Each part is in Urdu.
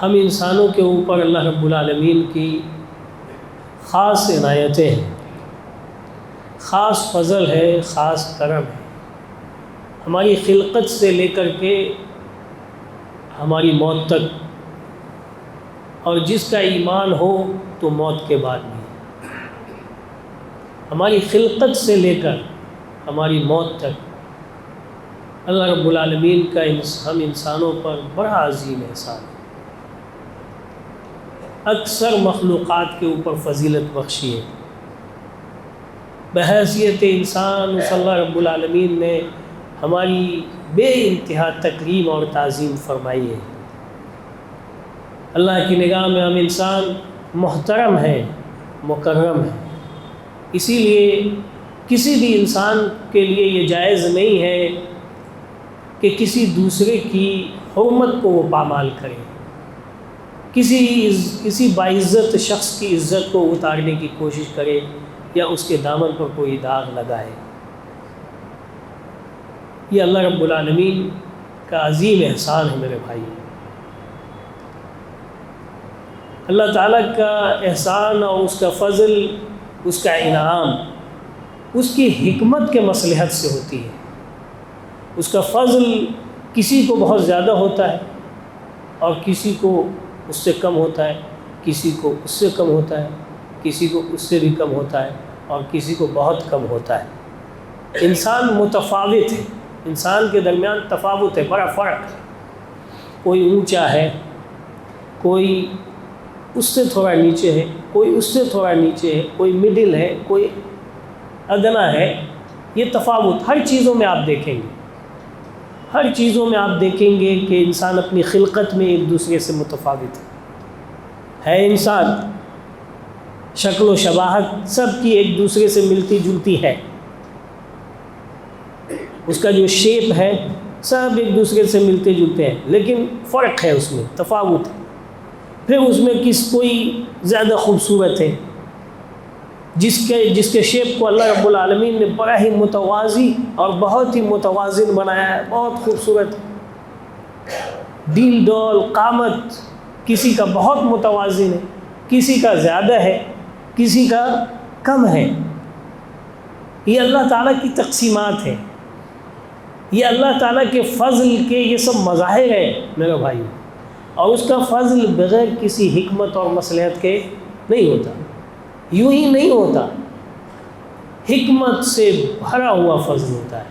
ہم انسانوں کے اوپر اللہ رب العالمین کی خاص عنایتیں ہیں، خاص فضل ہے، خاص کرم ہے۔ ہماری خلقت سے لے کر کے ہماری موت تک، اور جس کا ایمان ہو تو موت کے بعد بھی، ہماری خلقت سے لے کر ہماری موت تک اللہ رب العالمین کا ہم انسانوں پر بڑا عظیم احسان ہے۔ اکثر مخلوقات کے اوپر فضیلت بخشی ہے۔ بحیثیت انسان اس اللہ رب العالمین نے ہماری بے انتہا تکریم اور تعظیم فرمائی ہے۔ اللہ کی نگاہ میں ہم انسان محترم ہیں، مکرم ہیں۔ اسی لیے کسی بھی انسان کے لیے یہ جائز نہیں ہے کہ کسی دوسرے کی حرمت کو وہ پامال کرے، کسی باعزت شخص کی عزت کو اتارنے کی کوشش کرے یا اس کے دامن پر کوئی داغ لگائے۔ یہ اللہ رب العالمین کا عظیم احسان ہے میرے بھائی۔ اللہ تعالیٰ کا احسان اور اس کا فضل، اس کا انعام، اس کی حکمت کے مصلحت سے ہوتی ہے۔ اس کا فضل کسی کو بہت زیادہ ہوتا ہے اور کسی کو اس سے کم ہوتا ہے، کسی کو اس سے کم ہوتا ہے، کسی کو اس سے بھی کم ہوتا ہے، اور کسی کو بہت کم ہوتا ہے۔ انسان متفاوت ہے، انسان کے درمیان تفاوت ہے، بڑا فرق ہے۔ کوئی اونچا ہے، کوئی اس سے تھوڑا نیچے ہے، کوئی اس سے تھوڑا نیچے ہے، کوئی مڈل ہے، کوئی ادنا ہے۔ یہ تفاوت ہر چیزوں میں آپ دیکھیں گے، ہر چیزوں میں آپ دیکھیں گے کہ انسان اپنی خلقت میں ایک دوسرے سے متفاوت ہے۔ انسان شکل و شباہت سب کی ایک دوسرے سے ملتی جلتی ہے، اس کا جو شیپ ہے سب ایک دوسرے سے ملتے جلتے ہیں، لیکن فرق ہے، اس میں تفاوت ہے۔ پھر اس میں کوئی زیادہ خوبصورت ہے، جس کے شیپ کو اللہ رب العالمین نے بڑا ہی متوازی اور بہت ہی متوازن بنایا ہے، بہت خوبصورت ڈیل ڈول قامت کسی کا بہت متوازن ہے، کسی کا زیادہ ہے، کسی کا کم ہے۔ یہ اللہ تعالیٰ کی تقسیمات ہیں، یہ اللہ تعالیٰ کے فضل کے یہ سب مظاہر ہیں میرے بھائی، اور اس کا فضل بغیر کسی حکمت اور مصلحت کے نہیں ہوتا، یوں ہی نہیں ہوتا، حکمت سے بھرا ہوا فضل ہوتا ہے۔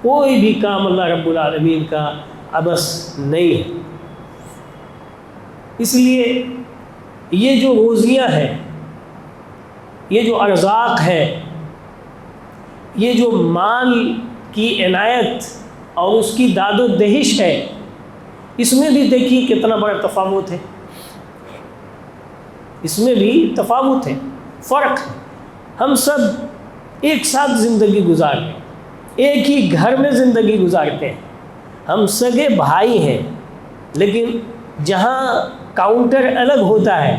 کوئی بھی کام اللہ رب العالمین کا عبث نہیں ہے۔ اس لیے یہ جو روزیاں ہیں، یہ جو ارزاق ہے، یہ جو مال کی عنایت اور اس کی داد و دہش ہے، اس میں بھی دیکھیے کتنا بڑا تفاوت ہے، اس میں بھی تفاوت ہے، فرق ہے۔ ہم سب ایک ساتھ زندگی گزارتے ہیں، ایک ہی گھر میں زندگی گزارتے ہیں، ہم سگے بھائی ہیں، لیکن جہاں کاؤنٹر الگ ہوتا ہے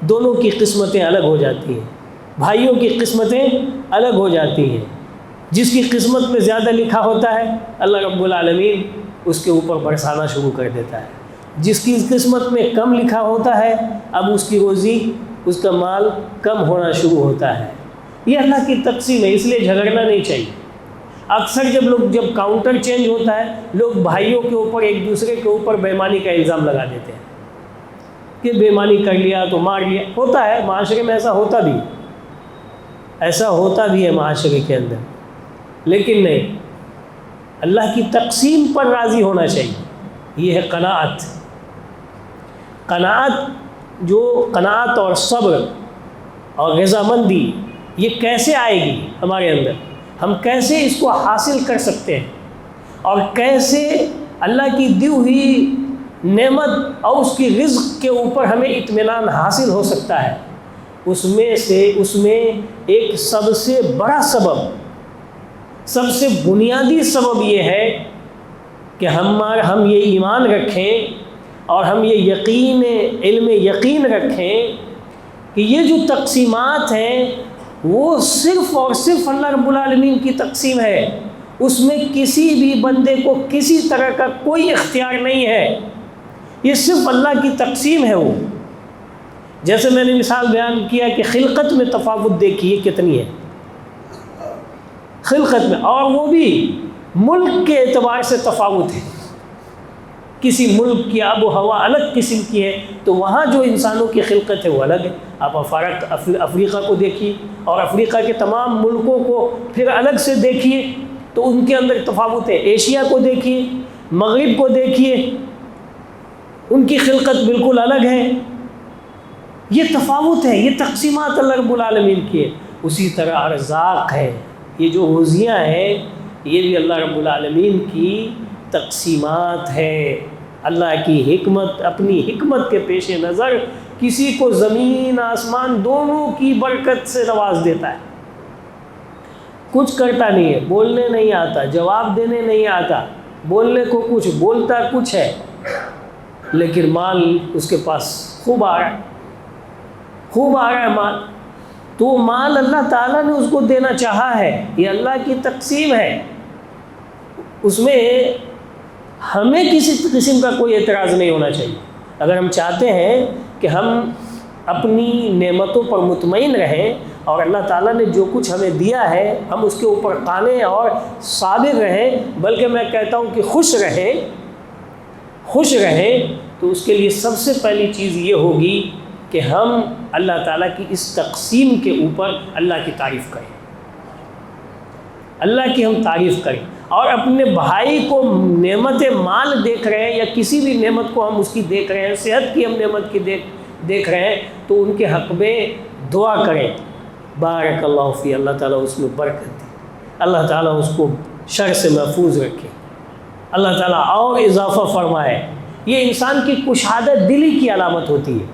دونوں کی قسمتیں الگ ہو جاتی ہیں، بھائیوں کی قسمتیں الگ ہو جاتی ہیں۔ جس کی قسمت میں زیادہ لکھا ہوتا ہے اللہ رب العالمین اس کے اوپر برسانا شروع کر دیتا ہے، جس کی قسمت میں کم لکھا ہوتا ہے اب اس کی روزی، اس کا مال کم ہونا شروع ہوتا ہے۔ یہ اللہ کی تقسیم ہے، اس لیے جھگڑنا نہیں چاہیے۔ اکثر جب کاؤنٹر چینج ہوتا ہے، لوگ بھائیوں کے اوپر ایک دوسرے کے اوپر بے ایمانی کا الزام لگا دیتے ہیں کہ بے ایمانی کر لیا تو مار لیا۔ ہوتا ہے معاشرے میں، ایسا ہوتا بھی ہے معاشرے کے اندر، لیکن نہیں، اللہ کی تقسیم پر راضی ہونا چاہیے۔ یہ ہے قناعت۔ قناعت اور صبر اور رضامندی، یہ کیسے آئے گی ہمارے اندر؟ ہم کیسے اس کو حاصل کر سکتے ہیں، اور کیسے اللہ کی دی ہوئی نعمت اور اس کی رزق کے اوپر ہمیں اطمینان حاصل ہو سکتا ہے؟ اس میں ایک سب سے بڑا سبب، سب سے بنیادی سبب یہ ہے کہ ہم یہ ایمان رکھیں اور ہم یہ علم یقین رکھیں کہ یہ جو تقسیمات ہیں وہ صرف اور صرف اللہ رب العالمین کی تقسیم ہے، اس میں کسی بھی بندے کو کسی طرح کا کوئی اختیار نہیں ہے۔ یہ صرف اللہ کی تقسیم ہے۔ وہ جیسے میں نے مثال بیان کیا کہ خلقت میں تفاوت دیکھیے کتنی ہے، خلقت میں، اور وہ بھی ملک کے اعتبار سے تفاوت ہے۔ کسی ملک کی آب و ہوا الگ قسم کی ہے تو وہاں جو انسانوں کی خلقت ہے وہ الگ ہے۔ آپ افریقہ کو دیکھیے اور افریقہ کے تمام ملکوں کو پھر الگ سے دیکھیے تو ان کے اندر تفاوت ہے۔ ایشیا کو دیکھیے، مغرب کو دیکھیے، ان کی خلقت بالکل الگ ہے۔ یہ تفاوت ہے، یہ تقسیمات اللہ رب العالمین کی ہے۔ اسی طرح ارزاق ہے، یہ جو روزیاں ہیں یہ بھی اللہ رب العالمین کی تقسیمات ہے۔ اللہ کی حکمت، اپنی حکمت کے پیش نظر کسی کو زمین آسمان دونوں کی برکت سے نواز دیتا ہے۔ کچھ کرتا نہیں ہے، بولنے نہیں آتا، جواب دینے نہیں آتا، بولنے کو کچھ بولتا کچھ ہے، لیکن مال اس کے پاس خوب آ رہا ہے، خوب آ رہا ہے مال۔ تو مال اللہ تعالیٰ نے اس کو دینا چاہا ہے، یہ اللہ کی تقسیم ہے، اس میں ہمیں کسی قسم کا کوئی اعتراض نہیں ہونا چاہیے۔ اگر ہم چاہتے ہیں کہ ہم اپنی نعمتوں پر مطمئن رہیں اور اللہ تعالیٰ نے جو کچھ ہمیں دیا ہے ہم اس کے اوپر قانع اور صابر رہیں، بلکہ میں کہتا ہوں کہ خوش رہیں، تو اس کے لیے سب سے پہلی چیز یہ ہوگی کہ ہم اللہ تعالیٰ کی اس تقسیم کے اوپر اللہ کی تعریف کریں، اللہ کی ہم تعریف کریں۔ اور اپنے بھائی کو نعمت مال دیکھ رہے ہیں یا کسی بھی نعمت کو ہم اس کی دیکھ رہے ہیں، صحت کی ہم نعمت کی دیکھ رہے ہیں تو ان کے حق میں دعا کریں، بارک اللہ فی، اللہ تعالیٰ اس میں برکت دے، اللہ تعالیٰ اس کو شر سے محفوظ رکھے، اللہ تعالیٰ اور اضافہ فرمائے۔ یہ انسان کی کشادہ دلی کی علامت ہوتی ہے،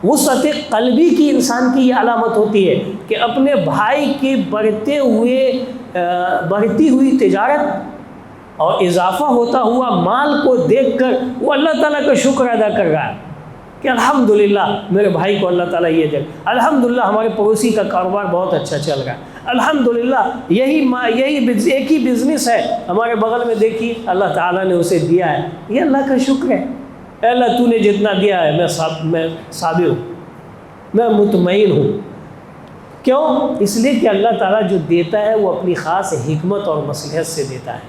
وسعت قلبی کی انسان کی یہ علامت ہوتی ہے کہ اپنے بھائی کی بڑھتی ہوئی تجارت اور اضافہ ہوتا ہوا مال کو دیکھ کر وہ اللہ تعالیٰ کا شکر ادا کر رہا ہے کہ الحمدللہ میرے بھائی کو اللہ تعالیٰ یہ دے، الحمدللہ ہمارے پڑوسی کا کاروبار بہت اچھا چل رہا ہے، الحمدللہ یہی ایک ہی بزنس ہے ہمارے بغل میں، دیکھیے اللہ تعالیٰ نے اسے دیا ہے، یہ اللہ کا شکر ہے۔ اے اللہ تو نے جتنا دیا ہے میں صابر ہوں، میں مطمئن ہوں۔ کیوں؟ اس لیے کہ اللہ تعالیٰ جو دیتا ہے وہ اپنی خاص حکمت اور مصلحت سے دیتا ہے۔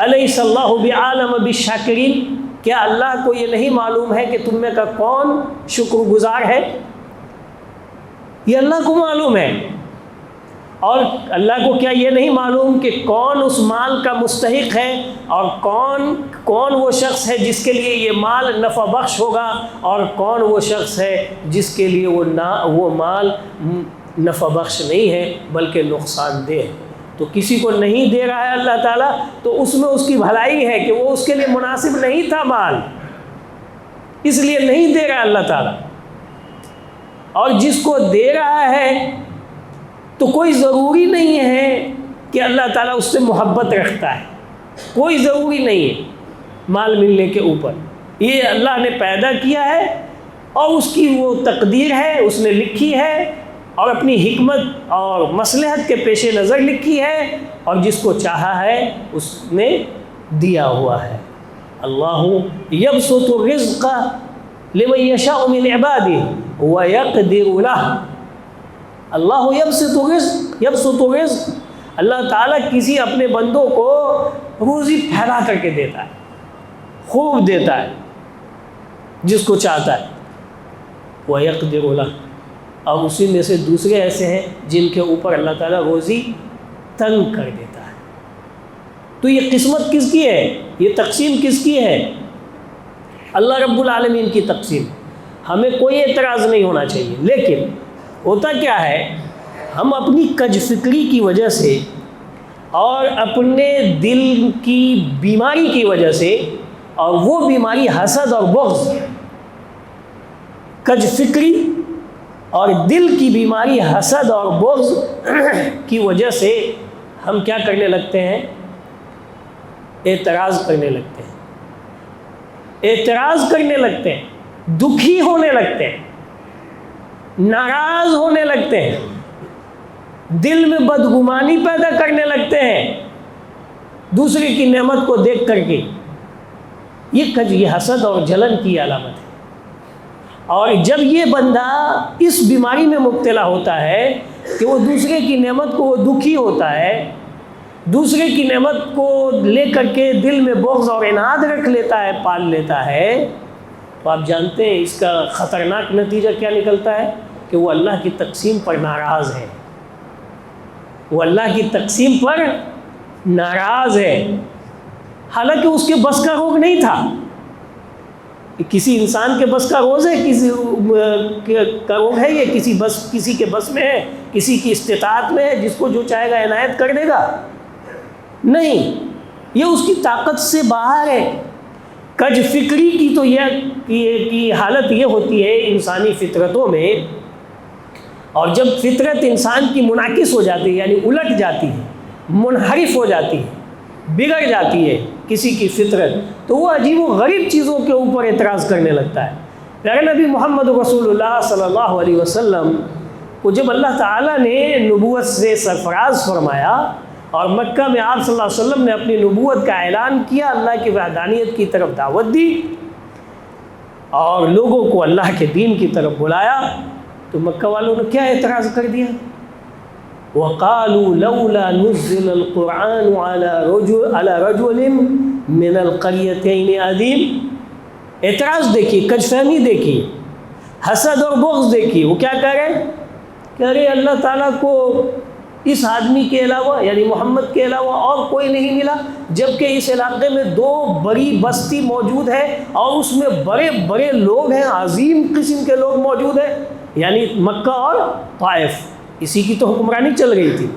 الیس اللہ بعالم بالشاکرین، کیا اللہ کو یہ نہیں معلوم ہے کہ تم میں کا کون شکر گزار ہے؟ یہ اللہ کو معلوم ہے۔ اور اللہ کو کیا یہ نہیں معلوم کہ کون اس مال کا مستحق ہے اور کون وہ شخص ہے جس کے لیے یہ مال نفع بخش ہوگا اور کون وہ شخص ہے جس کے لیے وہ مال نفع بخش نہیں ہے بلکہ نقصان دہ ہے؟ تو کسی کو نہیں دے رہا ہے اللہ تعالیٰ تو اس میں اس کی بھلائی ہے کہ وہ اس کے لیے مناسب نہیں تھا مال، اس لیے نہیں دے رہا اللہ تعالیٰ۔ اور جس کو دے رہا ہے تو کوئی ضروری نہیں ہے کہ اللہ تعالیٰ اس سے محبت رکھتا ہے، کوئی ضروری نہیں ہے مال ملنے کے اوپر، یہ اللہ نے پیدا کیا ہے اور اس کی وہ تقدیر ہے، اس نے لکھی ہے اور اپنی حکمت اور مصلحت کے پیش نظر لکھی ہے، اور جس کو چاہا ہے اس نے دیا ہوا ہے۔ اللہ یبسط الرزق لمن یشاء من عباده ویقدر له، اللہ یبسط الرزق، اللہ تعالیٰ کسی اپنے بندوں کو روزی پھیلا کر کے دیتا ہے، خوب دیتا ہے جس کو چاہتا ہے، وَيَقْدِرُ لَهُ، اور اسی میں سے دوسرے ایسے ہیں جن کے اوپر اللہ تعالیٰ روزی تنگ کر دیتا ہے۔ تو یہ قسمت کس کی ہے؟ یہ تقسیم کس کی ہے؟ اللہ رب العالمین کی تقسیم۔ ہمیں کوئی اعتراض نہیں ہونا چاہیے، لیکن ہوتا کیا ہے، ہم اپنی کج فکری کی وجہ سے اور اپنے دل کی بیماری کی وجہ سے، اور وہ بیماری حسد اور بغض، کج فکری اور دل کی بیماری حسد اور بغض کی وجہ سے ہم کیا کرنے لگتے ہیں؟ اعتراض کرنے لگتے ہیں، دکھی ہونے لگتے ہیں، ناراض ہونے لگتے ہیں، دل میں بدگمانی پیدا کرنے لگتے ہیں دوسری کی نعمت کو دیکھ کر کے۔ یہ حسد اور جلن کی علامت ہے۔ اور جب یہ بندہ اس بیماری میں مبتلا ہوتا ہے کہ وہ دوسرے کی نعمت کو وہ دکھی ہوتا ہے، دوسرے کی نعمت کو لے کر کے دل میں بغض اور عناد رکھ لیتا ہے، پال لیتا ہے، تو آپ جانتے ہیں اس کا خطرناک نتیجہ کیا نکلتا ہے کہ وہ اللہ کی تقسیم پر ناراض ہے، وہ اللہ کی تقسیم پر ناراض ہے، حالانکہ اس کے بس کا روگ نہیں تھا۔ کسی انسان کے بس کا روز ہے، کسی کا روگ ہے، یہ کسی کے بس میں ہے، کسی کی استطاعت میں ہے، جس کو جو چاہے گا عنایت کر دے گا؟ نہیں، یہ اس کی طاقت سے باہر ہے۔ کج فکری کی تو یہ حالت یہ ہوتی ہے انسانی فطرتوں میں، اور جب فطرت انسان کی منعکس ہو جاتی ہے، یعنی الٹ جاتی ہے، منحرف ہو جاتی ہے، بگڑ جاتی ہے کسی کی فطرت، تو وہ عجیب و غریب چیزوں کے اوپر اعتراض کرنے لگتا ہے۔ پیارے نبی محمد رسول اللہ صلی اللہ علیہ وسلم کو جب اللہ تعالیٰ نے نبوت سے سرفراز فرمایا اور مکہ میں آپ صلی اللہ علیہ وسلم نے اپنی نبوت کا اعلان کیا، اللہ کی وحدانیت کی طرف دعوت دی اور لوگوں کو اللہ کے دین کی طرف بلایا، تو مکہ والوں نے کیا اعتراض کر دیا؟ وَقَالُوا لَوْلَا نُزِّلَ الْقُرْآنُ عَلَى رَجُلٍ مِّنَ الْقَرْيَتَيْنِ عَظِيمٍ۔ اعتراض دیکھیے، کج فہمی دیکھیے، حسد اور بغض دیکھیے، وہ کیا کہہ رہے ہیں؟ کہہ رہے اللہ تعالیٰ کو اس آدمی کے علاوہ، یعنی محمد کے علاوہ اور کوئی نہیں ملا، جبکہ اس علاقے میں 2 بڑی بستی موجود ہے اور اس میں بڑے بڑے لوگ ہیں، عظیم قسم کے لوگ موجود ہیں، یعنی مکہ اور طائف، اسی کی تو حکمرانی چل رہی تھی،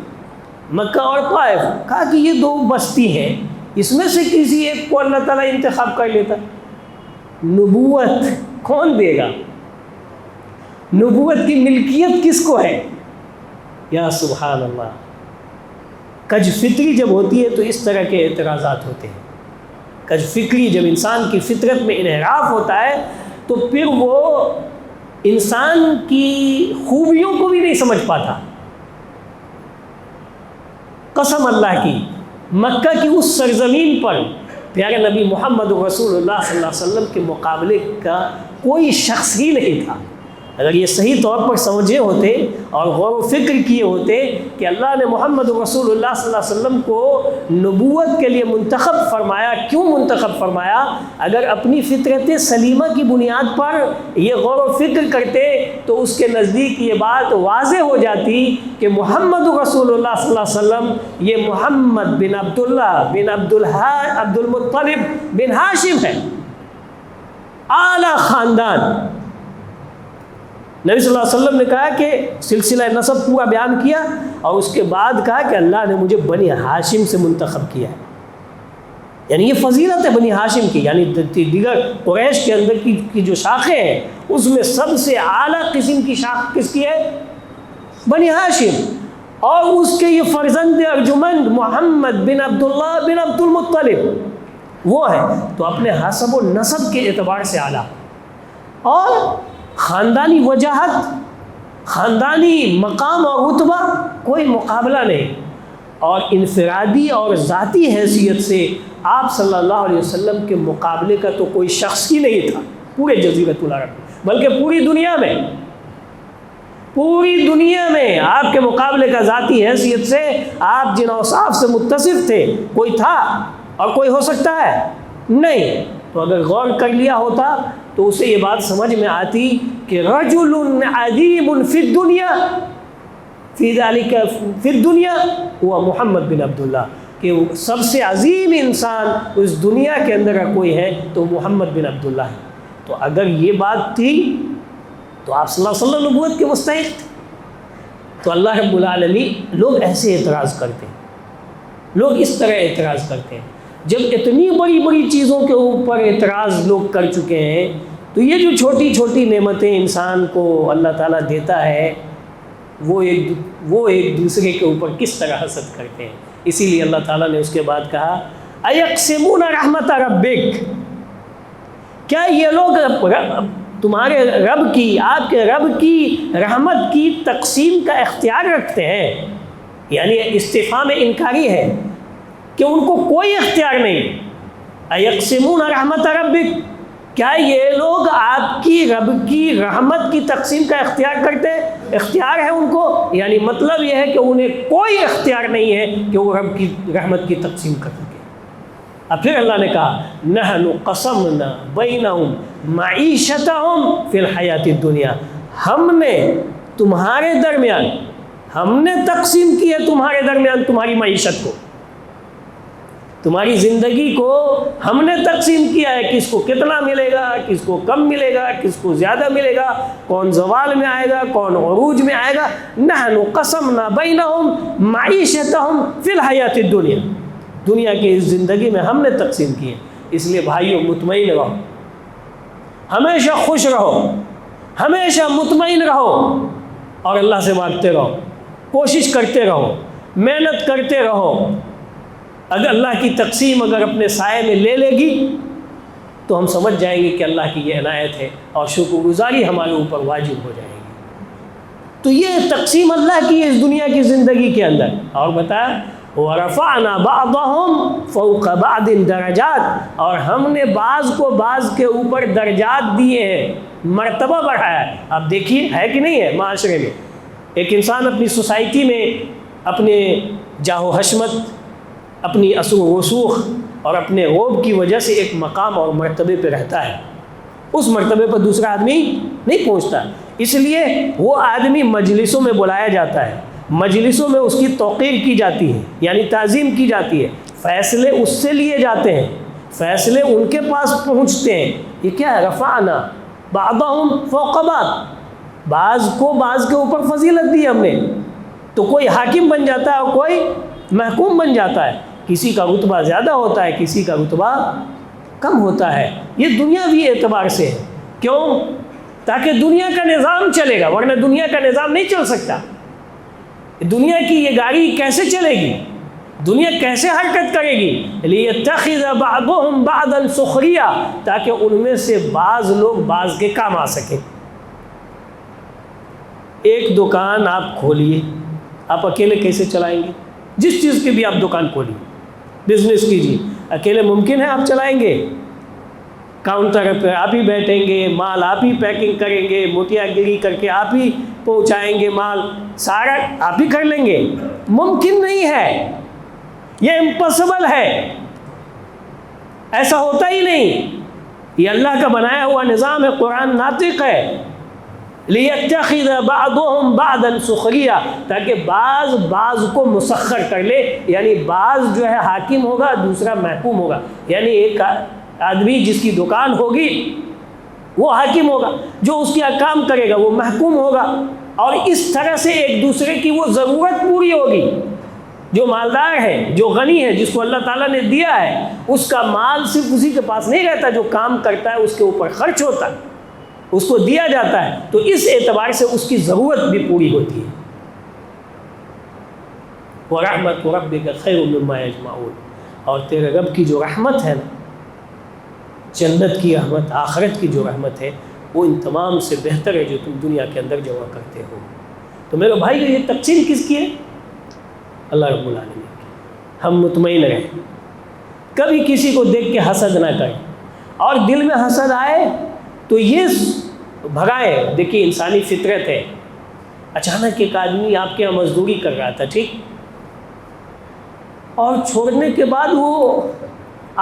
مکہ اور طائف۔ کہا کہ یہ 2 بستی ہیں، اس میں سے کسی ایک کو اللہ تعالیٰ انتخاب کر لیتا۔ نبوت کون دے گا؟ نبوت کی ملکیت کس کو ہے؟ یا سبحان اللہ، کج فکری جب ہوتی ہے تو اس طرح کے اعتراضات ہوتے ہیں۔ کج فکری جب انسان کی فطرت میں انحراف ہوتا ہے تو پھر وہ انسان کی خوبیوں کو بھی نہیں سمجھ پاتا۔ قسم اللہ کی، مکہ کی اس سرزمین پر پیارے نبی محمد رسول اللہ صلی اللہ علیہ وسلم کے مقابلے کا کوئی شخص ہی نہیں تھا۔ اگر یہ صحیح طور پر سمجھے ہوتے اور غور و فکر کیے ہوتے کہ اللہ نے محمد رسول اللہ صلی اللہ علیہ وسلم کو نبوت کے لیے منتخب فرمایا، کیوں منتخب فرمایا، اگر اپنی فطرت سلیمہ کی بنیاد پر یہ غور و فکر کرتے تو اس کے نزدیک یہ بات واضح ہو جاتی کہ محمد رسول اللہ صلی اللہ علیہ وسلم یہ محمد بن عبداللہ بن عبد المطلب بن ہاشم ہے، اعلیٰ خاندان۔ نبی صلی اللہ علیہ وسلم نے کہا کہ سلسلہ نسب پورا بیان کیا اور اس کے بعد کہا کہ اللہ نے مجھے بنی ہاشم سے منتخب کیا ہے، یعنی یہ فضیلت ہے بنی ہاشم کی، یعنی دیگر قریش کے اندر کی جو شاخیں ہیں اس میں سب سے اعلیٰ قسم کی شاخ کس کی ہے؟ بنی ہاشم، اور اس کے یہ فرزند ارجمند محمد بن عبداللہ بن عبد المطلب وہ ہے، تو اپنے حسب و نسب کے اعتبار سے اعلیٰ، اور خاندانی وجاہت، خاندانی مقام اور رتبہ کوئی مقابلہ نہیں، اور انفرادی اور ذاتی حیثیت سے آپ صلی اللہ علیہ وسلم کے مقابلے کا تو کوئی شخص ہی نہیں تھا پورے جزیرۃ العرب، بلکہ پوری دنیا میں آپ کے مقابلے کا ذاتی حیثیت سے آپ جن اوصاف سے متصف تھے کوئی تھا اور کوئی ہو سکتا ہے نہیں۔ تو اگر غور کر لیا ہوتا تو اسے یہ بات سمجھ میں آتی کہ رجل عظیم فی الدنیا فی ذالک فی الدنیا ہوا محمد بن عبداللہ، کہ سب سے عظیم انسان اس دنیا کے اندر کا کوئی ہے تو محمد بن عبداللہ ہے۔ تو اگر یہ بات تھی تو آپ صلی اللہ علیہ وسلم نبوت کے مستحق تھے۔ تو اللہ رب العالمین، لوگ ایسے اعتراض کرتے ہیں، لوگ اس طرح اعتراض کرتے ہیں۔ جب اتنی بڑی بڑی چیزوں کے اوپر اعتراض لوگ کر چکے ہیں تو یہ جو چھوٹی چھوٹی نعمتیں انسان کو اللہ تعالیٰ دیتا ہے وہ ایک دوسرے کے اوپر کس طرح حسد کرتے ہیں۔ اسی لیے اللہ تعالیٰ نے اس کے بعد کہا اَيَقْسِمُونَ رَحْمَتَ رَبِّكَ، کیا یہ لوگ تمہارے رب کی، آپ کے رب کی رحمت کی تقسیم کا اختیار رکھتے ہیں؟ یعنی استفہام انکاری ہے کہ ان کو کوئی اختیار نہیں۔ ایقسمون رحمت ربک، کیا یہ لوگ آپ کی رب کی رحمت کی تقسیم کا اختیار کرتے ہیں؟ اختیار ہے ان کو، یعنی مطلب یہ ہے کہ انہیں کوئی اختیار نہیں ہے کہ وہ رب کی رحمت کی تقسیم کر سکے۔ اب پھر اللہ نے کہا نحن قسمنا بینہم معیشتہم فی الحیات الدنیا، ہم نے تمہارے درمیان، ہم نے تقسیم کی ہے تمہارے درمیان تمہاری معیشت کو، تمہاری زندگی کو ہم نے تقسیم کیا ہے، کس کو کتنا ملے گا، کس کو کم ملے گا، کس کو زیادہ ملے گا، کون زوال میں آئے گا، کون عروج میں آئے گا۔ نحن قسمنا بینہم معیشتہم فی الحیات الدنیا، دنیا کی اس زندگی میں ہم نے تقسیم کی ہے۔ اس لیے بھائیوں مطمئن رہو، ہمیشہ خوش رہو، ہمیشہ مطمئن رہو، اور اللہ سے مانگتے رہو، کوشش کرتے رہو، محنت کرتے رہو۔ اگر اللہ کی تقسیم اگر اپنے سائے میں لے لے گی تو ہم سمجھ جائیں گے کہ اللہ کی یہ عنایت ہے، اور شکر گزاری ہمارے اوپر واجب ہو جائے گی۔ تو یہ تقسیم اللہ کی اس دنیا کی زندگی کے اندر۔ اور بتایا وَرَفَعْنَا بَعْضَهُمْ فَوْقَ بَعْضٍ دَرَجَاتٍ، اور ہم نے بعض کو بعض کے اوپر درجات دیے ہیں، مرتبہ بڑھایا ہے۔ آپ دیکھیے ہے کہ نہیں ہے معاشرے میں، ایک انسان اپنی سوسائٹی میں اپنے جاہ و حشمت، اپنی اثر و رسوخ اور اپنے عوب کی وجہ سے ایک مقام اور مرتبے پہ رہتا ہے، اس مرتبے پر دوسرا آدمی نہیں پہنچتا، اس لیے وہ آدمی مجلسوں میں بلایا جاتا ہے، مجلسوں میں اس کی توقیر کی جاتی ہے، یعنی تعظیم کی جاتی ہے، فیصلے اس سے لیے جاتے ہیں، فیصلے ان کے پاس پہنچتے ہیں۔ یہ کیا ہے؟ رفعنا بعضهم فوق بعض، بعض کو بعض کے اوپر فضیلت دی ہم نے، تو کوئی حاکم بن جاتا ہے اور کوئی محکوم بن جاتا ہے، کسی کا رتبہ زیادہ ہوتا ہے، کسی کا رتبہ کم ہوتا ہے۔ یہ دنیاوی اعتبار سے ہے، کیوں؟ تاکہ دنیا کا نظام چلے گا، ورنہ دنیا کا نظام نہیں چل سکتا۔ دنیا کی یہ گاڑی کیسے چلے گی؟ دنیا کیسے حرکت کرے گی؟ لِيَتَّخِذَ بَعْضُهُمْ بَعْضًا سُخْرِيًّا، تاکہ ان میں سے بعض لوگ بعض کے کام آ سکیں۔ ایک دکان آپ کھولیے، آپ اکیلے کیسے چلائیں گے؟ جس چیز کی بھی آپ دکان کھولیے، بزنس کیجیے، اکیلے ممکن ہے آپ چلائیں گے؟ کاؤنٹر پہ آپ ہی بیٹھیں گے، مال آپ ہی پیکنگ کریں گے، موتیا گیری کر کے آپ ہی پہنچائیں گے، مال سارا آپ ہی کر لیں گے؟ ممکن نہیں ہے، یہ امپاسبل ہے، ایسا ہوتا ہی نہیں۔ یہ اللہ کا بنایا ہوا نظام ہے، قرآن ناطق ہے۔ لِيَتَّخِذَ بَعْضُهُمْ بَعْضًا سُخْرِيًّا، تاکہ بعض کو مسخر کر لے، یعنی بعض جو ہے حاکم ہوگا، دوسرا محکوم ہوگا، یعنی ایک آدمی جس کی دکان ہوگی وہ حاکم ہوگا، جو اس کے احکام کرے گا وہ محکوم ہوگا، اور اس طرح سے ایک دوسرے کی وہ ضرورت پوری ہوگی۔ جو مالدار ہے، جو غنی ہے، جس کو اللہ تعالیٰ نے دیا ہے، اس کا مال صرف اسی کے پاس نہیں رہتا، جو کام کرتا ہے اس کے اوپر خرچ ہوتا ہے، اس کو دیا جاتا ہے، تو اس اعتبار سے اس کی ضرورت بھی پوری ہوتی ہے۔ وَرَحْمَةُ رَبِّكَ خَيْرٌ مِّمَّا يَجْمَعُونَ، اور تیرے رب کی جو رحمت ہے نا، جنت کی رحمت، آخرت کی جو رحمت ہے، وہ ان تمام سے بہتر ہے جو تم دنیا کے اندر جمع کرتے ہو۔ تو میرے بھائی یہ تقسیم کس کی ہے؟ اللہ رب العالمین کی۔ ہم مطمئن رہیں، کبھی کسی کو دیکھ کے حسد نہ کریں، اور دل میں حسد آئے تو یہ بھگائے۔ دیکھیے انسانی فطرت ہے، اچانک ایک آدمی آپ کے یہاں مزدوری کر رہا تھا، ٹھیک، اور چھوڑنے کے بعد وہ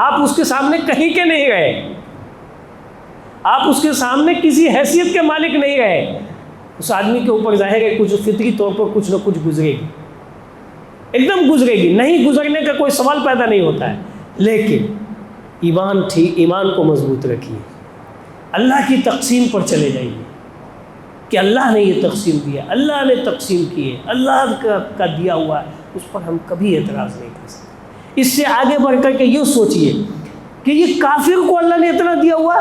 آپ اس کے سامنے کہیں کے نہیں رہے، آپ اس کے سامنے کسی حیثیت کے مالک نہیں رہے، اس آدمی کے اوپر ظاہر ہے کچھ فطری طور پر کچھ نہ کچھ گزرے گی، ایک دم گزرے گی، نہیں گزرنے کا کوئی سوال پیدا نہیں ہوتا ہے، لیکن ایمان کو مضبوط رکھیے، اللہ کی تقسیم پر چلے جائیے کہ اللہ نے یہ تقسیم دیا، اللہ نے تقسیم کی ہے، اللہ کا دیا ہوا ہے، اس پر ہم کبھی اعتراض نہیں کر سکتے۔ اس سے آگے بڑھ کر کے یہ سوچئے کہ یہ کافر کو اللہ نے اتنا دیا ہوا،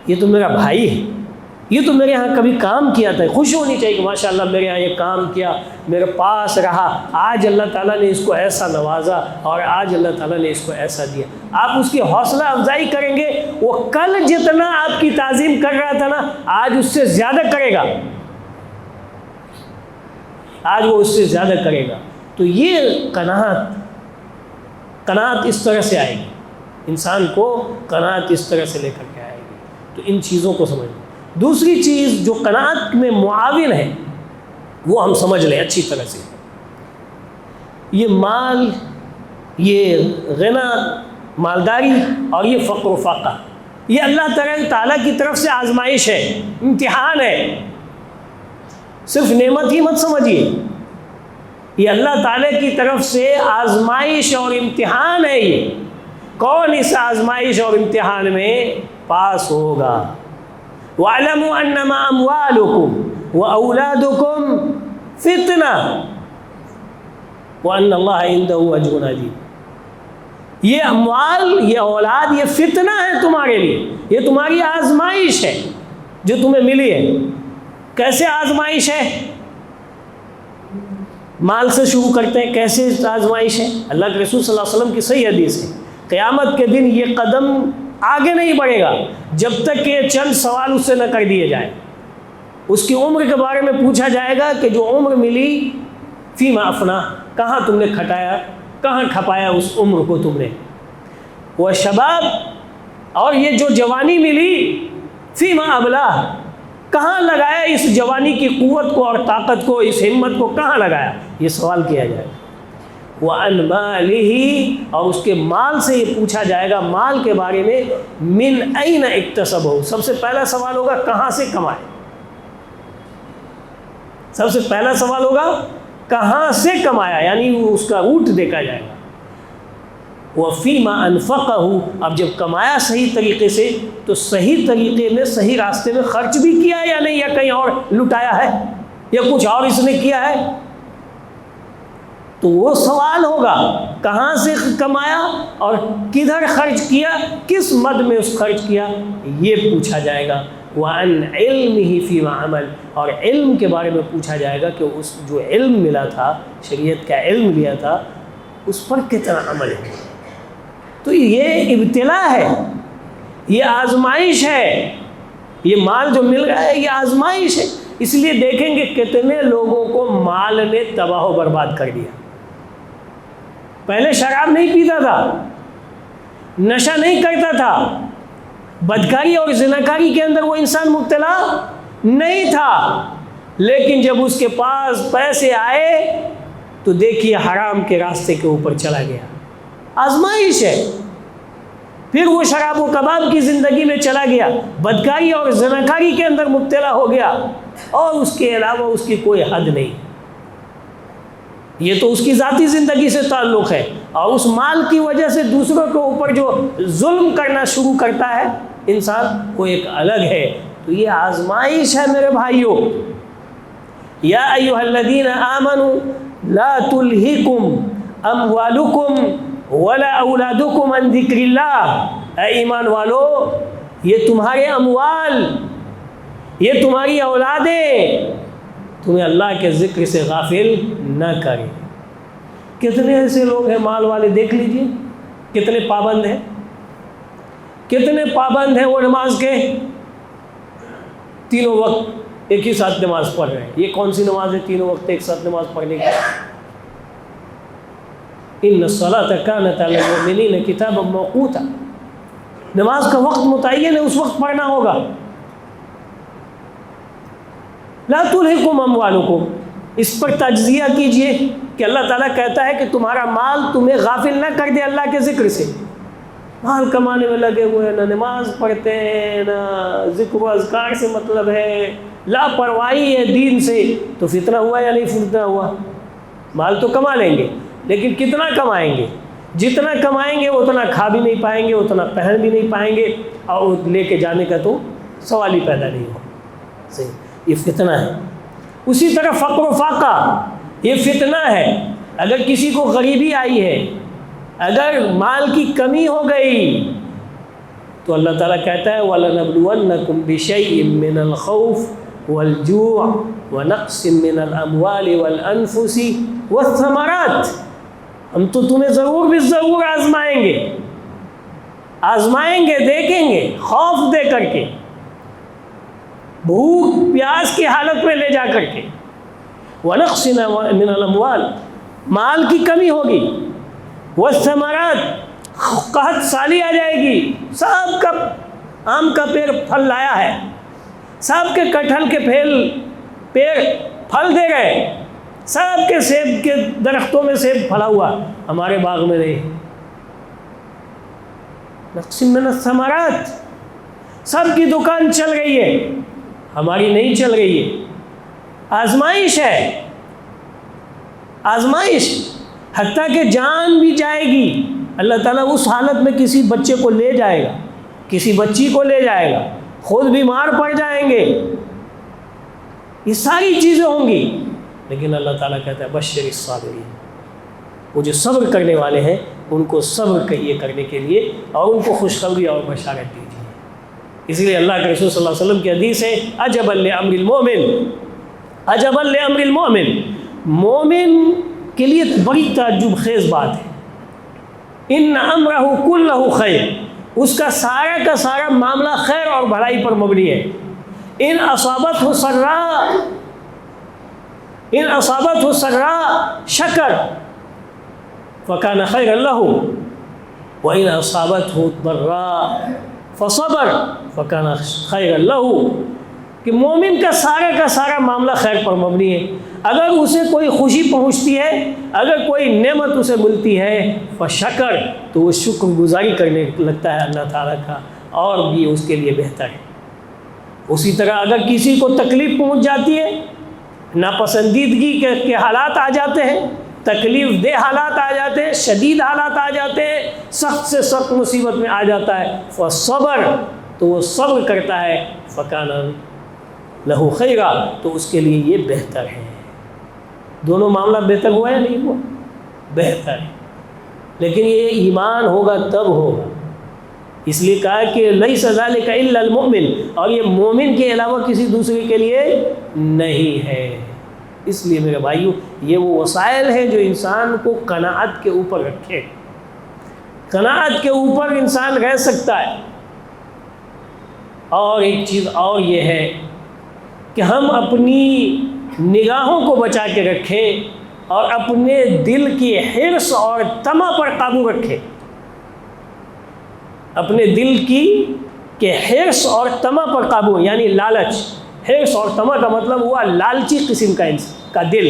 یہ تو میرا بھائی ہے، یہ تو میرے ہاں کبھی کام کیا تھا، خوش ہونی چاہیے کہ ماشاءاللہ میرے ہاں یہ کام کیا، میرے پاس رہا، آج اللہ تعالیٰ نے اس کو ایسا نوازا، اور آج اللہ تعالیٰ نے اس کو ایسا دیا۔ آپ اس کی حوصلہ افزائی کریں گے، وہ کل جتنا آپ کی تعظیم کر رہا تھا نا، آج اس سے زیادہ کرے گا، آج وہ اس سے زیادہ کرے گا۔ تو یہ قناعت اس طرح سے آئے گی، انسان کو قناعت اس طرح سے لے کر کے آئے گی. تو ان چیزوں کو سمجھنا. دوسری چیز جو قناعت میں معاون ہے وہ ہم سمجھ لیں اچھی طرح سے. یہ مال، یہ غنا، مالداری اور یہ فقر و فاقہ، یہ اللہ تعالیٰ کی طرف سے آزمائش ہے، امتحان ہے. صرف نعمت ہی مت سمجھیے، یہ اللہ تعالیٰ کی طرف سے آزمائش اور امتحان ہے. یہ کون اس آزمائش اور امتحان میں پاس ہوگا؟ وَاعْلَمُوا أَنَّمَا أَمْوَالُكُمْ وَأَوْلَادُكُمْ فِتْنَةٌ وَأَنَّ اللَّهَ عِندَهُ أَجْرٌ عَظِيمٌ. یہ اموال، یہ اولاد، یہ فتنہ ہے تمہارے لیے، یہ تمہاری آزمائش ہے جو تمہیں ملی ہے. کیسے آزمائش ہے؟ مال سے شروع کرتے ہیں. کیسے آزمائش ہے؟ اللہ کے رسول صلی اللہ علیہ وسلم کی صحیح حدیث ہے، قیامت کے دن یہ قدم آگے نہیں بڑھے گا جب تک کہ یہ چند سوال اس سے نہ کر دیے جائیں. اس کی عمر کے بارے میں پوچھا جائے گا کہ جو عمر ملی فیما افنا، کہاں تم نے کھٹایا، کہاں کھپایا اس عمر کو تم نے. وہ شباب، اور یہ جو جوانی ملی فیما ابلا، کہاں لگایا اس جوانی کی قوت کو اور طاقت کو، اس ہمت کو کہاں لگایا، یہ سوال کیا جائے گا. وَعَنْ مَالِهِ، اور اس کے مال سے یہ پوچھا جائے گا، مال کے بارے میں. مِنْ أَيْنَ اكْتَسَبَهُ، سب سے پہلا سوال ہوگا کہاں سے کمائے. سب سے پہلا سوال ہوگا کہاں سے کمایا، یعنی اس کا روٹ دیکھا جائے گا. وَفِيمَا أَنْفَقَهُ، اب جب کمایا صحیح طریقے سے تو صحیح طریقے میں، صحیح راستے میں خرچ بھی کیا یا نہیں، یا کہیں اور لٹایا ہے، یا کچھ اور اس نے کیا ہے. تو وہ سوال ہوگا کہاں سے کمایا اور کدھر خرچ کیا، کس مد میں اس خرچ کیا، یہ پوچھا جائے گا. وَعَنْ عِلْمِهِ فِيمَا عَمَلَ، اور علم کے بارے میں پوچھا جائے گا کہ اس جو علم ملا تھا، شریعت کا علم لیا تھا، اس پر کتنا عمل ہے. تو یہ ابتلا ہے، یہ آزمائش ہے. یہ مال جو مل رہا ہے یہ آزمائش ہے. اس لیے دیکھیں گے کتنے لوگوں کو مال نے تباہ و برباد کر دیا. پہلے شراب نہیں پیتا تھا، نشہ نہیں کرتا تھا، بدکاری اور زناکاری کے اندر وہ انسان مبتلا نہیں تھا، لیکن جب اس کے پاس پیسے آئے تو دیکھیے حرام کے راستے کے اوپر چلا گیا. آزمائش ہے. پھر وہ شراب و کباب کی زندگی میں چلا گیا، بدکاری اور زناکاری کے اندر مبتلا ہو گیا، اور اس کے علاوہ اس کی کوئی حد نہیں. یہ تو اس کی ذاتی زندگی سے تعلق ہے، اور اس مال کی وجہ سے دوسروں کے اوپر جو ظلم کرنا شروع کرتا ہے انسان، وہ ایک الگ ہے. تو یہ آزمائش ہے میرے بھائیوں. یا ایھا الذین آمنوا لا تلہکم اموالکم ولا اولادکم عن ذکر اللہ. اے ایمان والو، یہ تمہارے اموال، یہ تمہاری اولادیں تمہیں اللہ کے ذکر سے غافل نہ کریں. کتنے ایسے لوگ ہیں مال والے، دیکھ لیجئے کتنے پابند ہیں، کتنے پابند ہیں. وہ نماز کے تینوں وقت ایک ہی ساتھ نماز پڑھ رہے ہیں. یہ کون سی نماز ہے تینوں وقت ایک ساتھ نماز پڑھنے کی؟ ان الصلاۃ کانت علی المؤمنین کتابا موقوتا، نماز کا وقت متعین ہے، اس وقت پڑھنا ہوگا. لا تلہکم اموالکم، اس پر تجزیہ کیجئے کہ اللہ تعالیٰ کہتا ہے کہ تمہارا مال تمہیں غافل نہ کر دے اللہ کے ذکر سے. مال کمانے میں لگے ہوئے ہیں، نہ نماز پڑھتے ہیں، نہ ذکر و اذکار سے مطلب ہے، لاپرواہی ہے دین سے. تو فتنہ ہوا یا نہیں فتنہ ہوا؟ مال تو کما لیں گے، لیکن کتنا کمائیں گے؟ جتنا کمائیں گے اتنا کھا بھی نہیں پائیں گے، اتنا پہن بھی نہیں پائیں گے، اور لے کے جانے کا تو سوال ہی پیدا نہیں ہو. صحیح، یہ فتنہ ہے. اسی طرح فقر و فاقہ، یہ فتنہ ہے. اگر کسی کو غریبی آئی ہے، اگر مال کی کمی ہو گئی، تو اللہ تعالیٰ کہتا ہے وَلَنَبْلُوَنَّكُمْ بِشَيْءٍ مِّنَ الْخَوْفِ وَالْجُوعِ وَنَقْصٍ مِّنَ الْأَمْوَالِ وَالْأَنفُسِ وَالثَّمَرَاتِ. ہم تو تمہیں ضرور بھی ضرور آزمائیں گے، آزمائیں گے، دیکھیں گے، خوف دے کر کے، بھوک پیاس کی حالت میں لے جا کر کے. وَنَقْصٍ مِّنَ الْأَمْوَالِ، مال کی کمی ہوگی، وَالثَّمَرَاتِ، قحط سالی آ جائے گی، سب کا آم کا پیڑ پھل لایا ہے، سب کے کٹہل کے پیڑ پھل دے گئے، سب کے سیب کے درختوں میں سیب پھلا ہوا، ہمارے باغ میں نہیں۔ نقص من الثمرات، سب کی دکان چل رہی ہے، ہماری نہیں چل رہی ہے۔ آزمائش ہے، آزمائش، حتیٰ کہ جان بھی جائے گی، اللہ تعالیٰ اس حالت میں کسی بچے کو لے جائے گا، کسی بچی کو لے جائے گا، خود بیمار پڑ جائیں گے، یہ ساری چیزیں ہوں گی، لیکن اللہ تعالیٰ کہتا ہے بشر الصابرین، وہ جو صبر کرنے والے ہیں ان کو صبر کہیے کرنے کے لیے، اور ان کو خوشخبری اور بشارت دیجیے۔ اس لیے اللہ کے رسول صلی اللہ علیہ وسلم کی حدیث ہے عجبا لامر المؤمن، عجبا لامر المؤمن، مومن کے لیے بڑی تعجب خیز بات ہے، ان امرہ کلہ خیر، اس کا سارا کا سارا معاملہ خیر اور بھلائی پر مبنی ہے۔ ان اصابتہ سراء، ان اصابتہ سراء شکر فکان خیرا لہ، وان اصابتہ ضراء فصبر فکان خیرا لہ، کہ مومن کا سارا معاملہ خیر پر مبنی ہے۔ اگر اسے کوئی خوشی پہنچتی ہے، اگر کوئی نعمت اسے ملتی ہے، فشکر، تو وہ شکر گزاری کرنے لگتا ہے اللہ تعالیٰ کا، اور بھی اس کے لیے بہتر ہے۔ اسی طرح اگر کسی کو تکلیف پہنچ جاتی ہے، ناپسندیدگی کے حالات آ جاتے ہیں، تکلیف دہ حالات آ جاتے ہیں، شدید حالات آ جاتے ہیں، سخت سے سخت مصیبت میں آ جاتا ہے، فصبر، تو وہ صبر کرتا ہے، فکان لہو خیرا، تو اس کے لیے یہ بہتر ہے۔ دونوں معاملہ بہتر ہوا یا نہیں ہوا؟ بہتر ہے، لیکن یہ ایمان ہوگا تب ہوگا۔ اس لیے کہا کہ لیس ذالک الا المؤمن، اور یہ مومن کے علاوہ کسی دوسرے کے لیے نہیں ہے۔ اس لیے میرے بھائیو، یہ وہ وسائل ہیں جو انسان کو قناعت کے اوپر رکھے، قناعت کے اوپر انسان رہ سکتا ہے۔ اور ایک چیز اور یہ ہے کہ ہم اپنی نگاہوں کو بچا کے رکھیں اور اپنے دل کی حرص اور طمع پر قابو رکھیں، اپنے دل کی حرص اور طمع پر قابو، یعنی لالچ۔ حرص اور طمع کا مطلب ہوا لالچی قسم کا دل،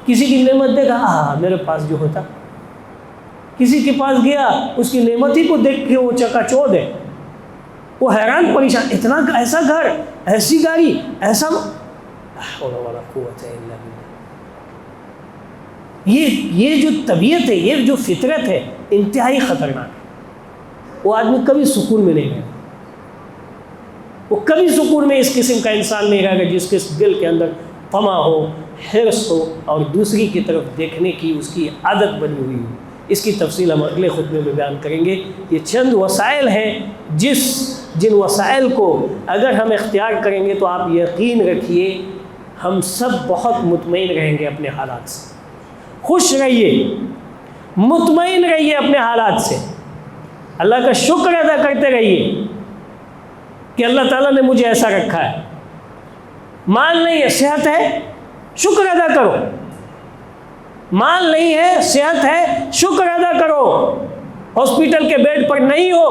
کسی کی نعمت دیکھا میرے پاس جو ہوتا، کسی کے پاس گیا اس کی نعمت ہی کو دیکھ کے وہ چکا چوندھ ہے، وہ حیران پریشان، اتنا ایسا گھر، ایسی گاڑی، ایسا، ولا قوت الا باللہ۔ یہ جو طبیعت ہے، یہ جو فطرت ہے، انتہائی خطرناک ہے۔ وہ آدمی کبھی سکون میں نہیں رہے گا، وہ کبھی سکون میں اس قسم کا انسان نہیں رہے گا جس کے دل کے اندر طمع ہو، حرص ہو، اور دوسری کی طرف دیکھنے کی اس کی عادت بنی ہوئی ہو۔ اس کی تفصیل ہم اگلے خطبے میں بیان کریں گے۔ یہ چند وسائل ہیں جن وسائل کو اگر ہم اختیار کریں گے تو آپ یقین رکھیے ہم سب بہت مطمئن رہیں گے اپنے حالات سے۔ خوش رہیے، مطمئن رہیے اپنے حالات سے، اللہ کا شکر ادا کرتے رہیے کہ اللہ تعالیٰ نے مجھے ایسا رکھا ہے۔ مال نہیں ہے، صحت ہے، شکر ادا کرو۔ مال نہیں ہے، صحت ہے، شکر ادا کرو۔ ہاسپٹل کے بیڈ پر نہیں ہو،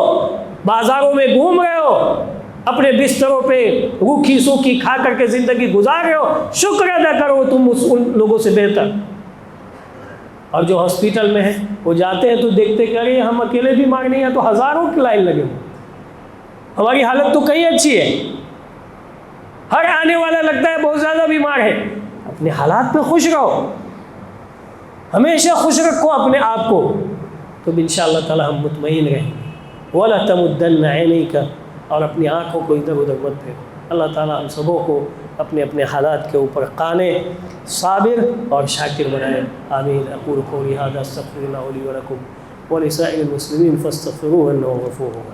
بازاروں میں گھوم رہے ہو، اپنے بستروں پہ روکھی سوکھی کھا کر کے زندگی گزار رہے ہو، شکر ادا کرو، تم ان لوگوں سے بہتر۔ اور جو ہاسپٹل میں ہیں وہ جاتے ہیں تو دیکھتے کہ ارے ہم اکیلے بیمار نہیں ہیں تو ہزاروں کی لائن لگے ہوئے، ہماری حالت تو کہیں اچھی ہے، ہر آنے والا لگتا ہے بہت زیادہ بیمار ہے۔ اپنے حالات پہ خوش رہو، ہمیشہ خوش رکھو اپنے آپ کو، تو انشاءاللہ تعالی ہم مطمئن رہیں گے۔ وَلَا تَمُدَّنَّ عَيْنَيْكَ، اور اپنی آنکھوں کو ادھر ادھر مت پھیرو۔ اللہ تعالیٰ ہم سبوں کو اپنے اپنے حالات کے اوپر قانع، صابر اور شاکر بنائے۔ آمین۔ اقول قولی ھذا استغفر اللہ لی ولکم ولسائر المسلمین فاستغفروہ انہ غفور رحیم۔